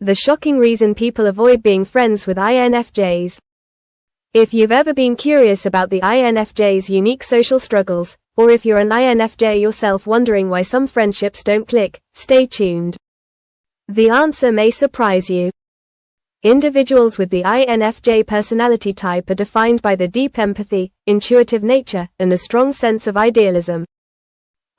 the shocking reason people avoid being friends with INFJs. If you've ever been curious about the INFJ's unique social struggles, or if you're an INFJ yourself wondering why some friendships don't click, stay tuned. The answer may surprise you. Individuals with the INFJ personality type are defined by the deep empathy, intuitive nature, and a strong sense of idealism.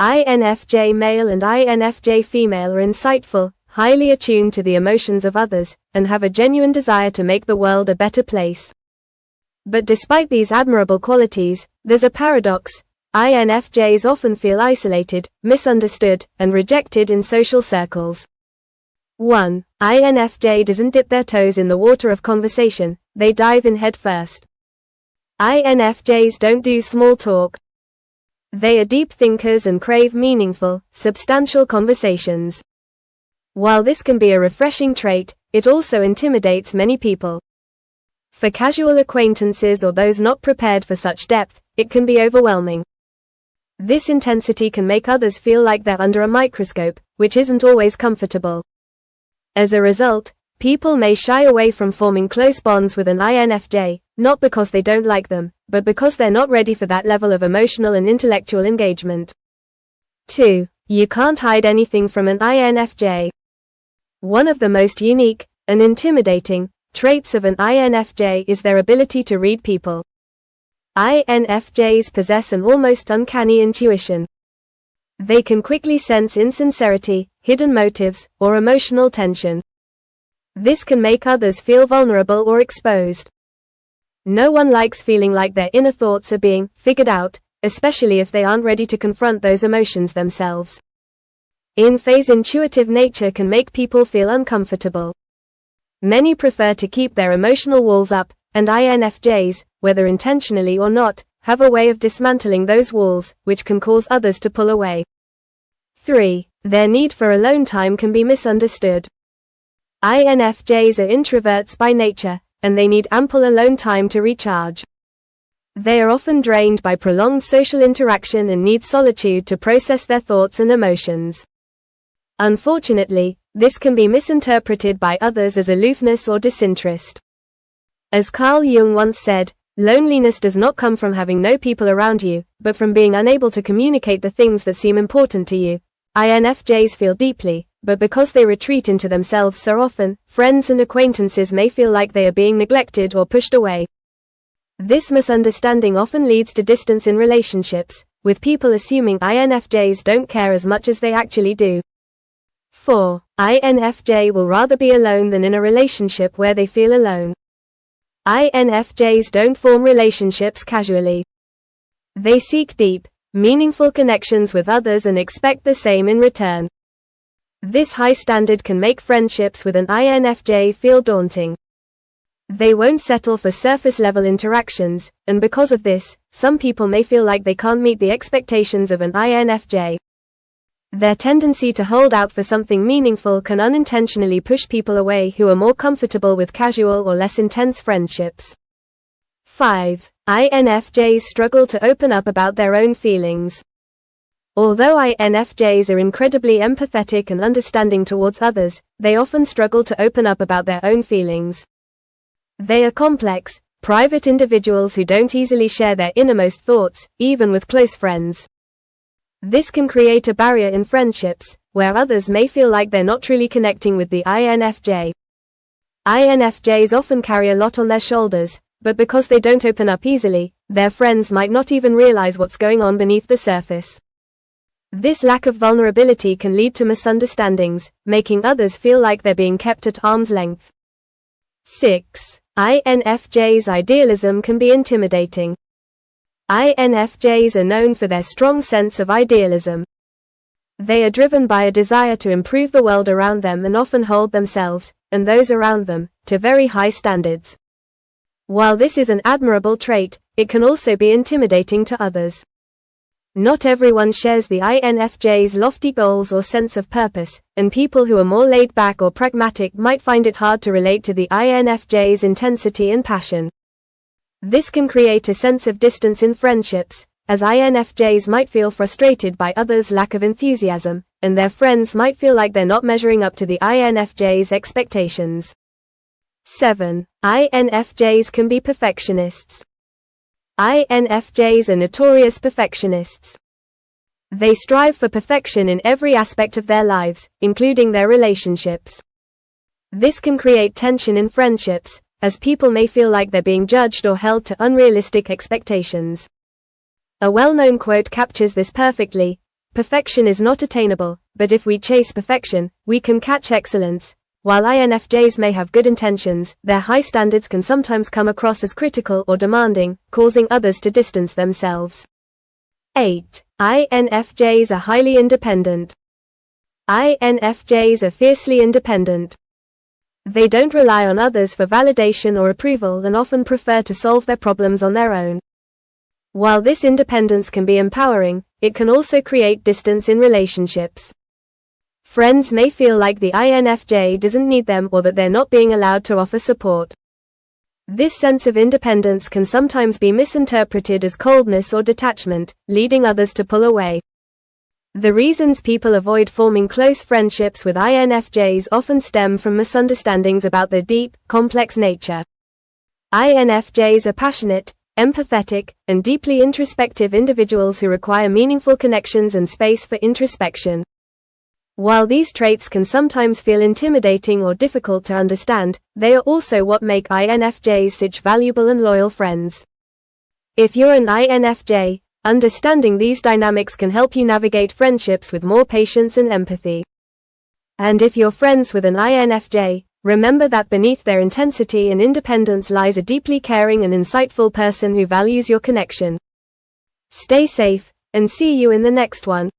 INFJ male and INFJ female are insightful, highly attuned to the emotions of others, and have a genuine desire to make the world a better place. But despite these admirable qualities, there's a paradox. INFJs often feel isolated, misunderstood, and rejected in social circles. 1. INFJ doesn't dip their toes in the water of conversation, they dive in head first. INFJs don't do small talk. They are deep thinkers and crave meaningful, substantial conversations. While this can be a refreshing trait, it also intimidates many people. For casual acquaintances or those not prepared for such depth, it can be overwhelming. This intensity can make others feel like they're under a microscope, which isn't always comfortable. As a result, people may shy away from forming close bonds with an INFJ, not because they don't like them, but because they're not ready for that level of emotional and intellectual engagement. 2. You can't hide anything from an INFJ. One of the most unique, and intimidating, traits of an INFJ is their ability to read people. INFJs possess an almost uncanny intuition. They can quickly sense insincerity, hidden motives, or emotional tension. This can make others feel vulnerable or exposed. No one likes feeling like their inner thoughts are being figured out, especially if they aren't ready to confront those emotions themselves. INFJs' intuitive nature can make people feel uncomfortable. Many prefer to keep their emotional walls up, and INFJs, whether intentionally or not, have a way of dismantling those walls, which can cause others to pull away. 3. Their need for alone time can be misunderstood. INFJs are introverts by nature, and they need ample alone time to recharge. They are often drained by prolonged social interaction and need solitude to process their thoughts and emotions. Unfortunately, this can be misinterpreted by others as aloofness or disinterest. As Carl Jung once said, loneliness does not come from having no people around you, but from being unable to communicate the things that seem important to you. INFJs feel deeply, but because they retreat into themselves so often, friends and acquaintances may feel like they are being neglected or pushed away. This misunderstanding often leads to distance in relationships, with people assuming INFJs don't care as much as they actually do. 4. INFJ will rather be alone than in a relationship where they feel alone. INFJs don't form relationships casually. They seek deep, meaningful connections with others and expect the same in return. This high standard can make friendships with an INFJ feel daunting. They won't settle for surface-level interactions, and because of this, some people may feel like they can't meet the expectations of an INFJ. Their tendency to hold out for something meaningful can unintentionally push people away who are more comfortable with casual or less intense friendships. 5. INFJs struggle to open up about their own feelings. Although INFJs are incredibly empathetic and understanding towards others, they often struggle to open up about their own feelings. They are complex, private individuals who don't easily share their innermost thoughts, even with close friends. This can create a barrier in friendships, where others may feel like they're not truly connecting with the INFJ. INFJs often carry a lot on their shoulders, but because they don't open up easily, their friends might not even realize what's going on beneath the surface. This lack of vulnerability can lead to misunderstandings, making others feel like they're being kept at arm's length. 6. INFJs' idealism can be intimidating. INFJs are known for their strong sense of idealism. They are driven by a desire to improve the world around them and often hold themselves, and those around them, to very high standards. While this is an admirable trait, it can also be intimidating to others. Not everyone shares the INFJ's lofty goals or sense of purpose, and people who are more laid back or pragmatic might find it hard to relate to the INFJ's intensity and passion. This can create a sense of distance in friendships, as INFJs might feel frustrated by others' lack of enthusiasm, and their friends might feel like they're not measuring up to the INFJs' expectations. 7. INFJs can be perfectionists. INFJs are notorious perfectionists. They strive for perfection in every aspect of their lives, including their relationships. This can create tension in friendships, as people may feel like they're being judged or held to unrealistic expectations. A well-known quote captures this perfectly: "Perfection is not attainable, but if we chase perfection, we can catch excellence." While INFJs may have good intentions, their high standards can sometimes come across as critical or demanding, causing others to distance themselves. 8. INFJs are highly independent. INFJs are fiercely independent. They don't rely on others for validation or approval and often prefer to solve their problems on their own. While this independence can be empowering, it can also create distance in relationships. Friends may feel like the INFJ doesn't need them or that they're not being allowed to offer support. This sense of independence can sometimes be misinterpreted as coldness or detachment, leading others to pull away. The reasons people avoid forming close friendships with INFJs often stem from misunderstandings about their deep, complex nature. INFJs are passionate, empathetic, and deeply introspective individuals who require meaningful connections and space for introspection. While these traits can sometimes feel intimidating or difficult to understand, they are also what make INFJs such valuable and loyal friends. If you're an INFJ, understanding these dynamics can help you navigate friendships with more patience and empathy. And if you're friends with an INFJ, remember that beneath their intensity and independence lies a deeply caring and insightful person who values your connection. Stay safe, and see you in the next one.